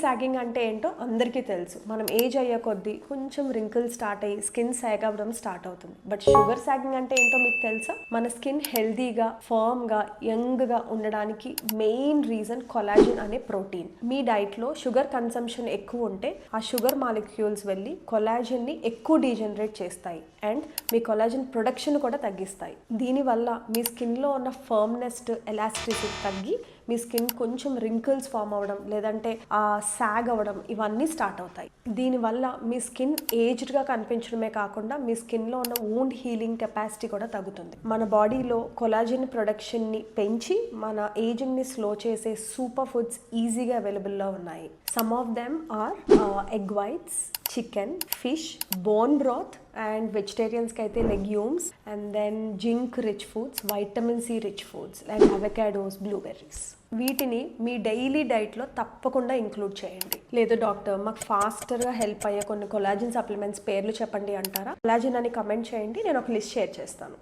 Sagging అంటే ఏంటో అందరికీ తెలుసు. మనం ఏజ్ అయ్యే కొద్దీ కొంచెం రింకిల్స్ స్టార్ట్ అయ్యి స్కిన్ సాగ్ అవ్వడం స్టార్ట్ అవుతుంది. బట్ షుగర్ సాగింగ్ అంటే ఏంటో మీకు తెలుసా? మన స్కిన్ హెల్దీగా, ఫర్మ్గా, యంగ్గా ఉండడానికి మెయిన్ రీజన్ కొలాజిన్ అనే ప్రోటీన్. మీ డైట్లో షుగర్ కన్సంప్షన్ ఎక్కువ ఉంటే ఆ షుగర్ మాలిక్యూల్స్ వెళ్ళి కొలాజిన్ని ఎక్కువ డీజనరేట్ చేస్తాయి అండ్ మీ కొలాజిన్ ప్రొడక్షన్ కూడా తగ్గిస్తాయి. దీనివల్ల మీ స్కిన్లో ఉన్న ఫర్మ్నెస్, ఎలాస్టిసిటీ తగ్గి మీ స్కిన్ కొంచెం రింకిల్స్ ఫామ్ అవ్వడం, లేదంటే సాగ్ అవ్వడం, ఇవన్నీ స్టార్ట్ అవుతాయి. దీనివల్ల మీ స్కిన్ ఏజ్డ్గా కనిపించడమే కాకుండా మీ స్కిన్లో ఉన్న వూండ్ హీలింగ్ కెపాసిటీ కూడా తగ్గుతుంది. మన బాడీలో కొలాజిన్ ప్రొడక్షన్ని పెంచి మన ఏజింగ్ని స్లో చేసే సూపర్ ఫుడ్స్ ఈజీగా అవైలబుల్లో ఉన్నాయి. Some of them are egg whites, chicken, fish, bone broth and వెజిటేరియన్స్కి అయితే legumes and then zinc rich foods, vitamin C rich foods like avocados, blueberries. వీటిని మీ డైలీ డైట్లో తప్పకుండా ఇంక్లూడ్ చేయండి. లేదు డాక్టర్ మాకు ఫాస్టర్గా హెల్ప్ అయ్యే కొన్ని కొలాజిన్ సప్లిమెంట్స్ పేర్లు చెప్పండి అంటారా? కొలాజిన్ అని కమెంట్ చేయండి, నేను ఒక లిస్ట్ షేర్ చేస్తాను.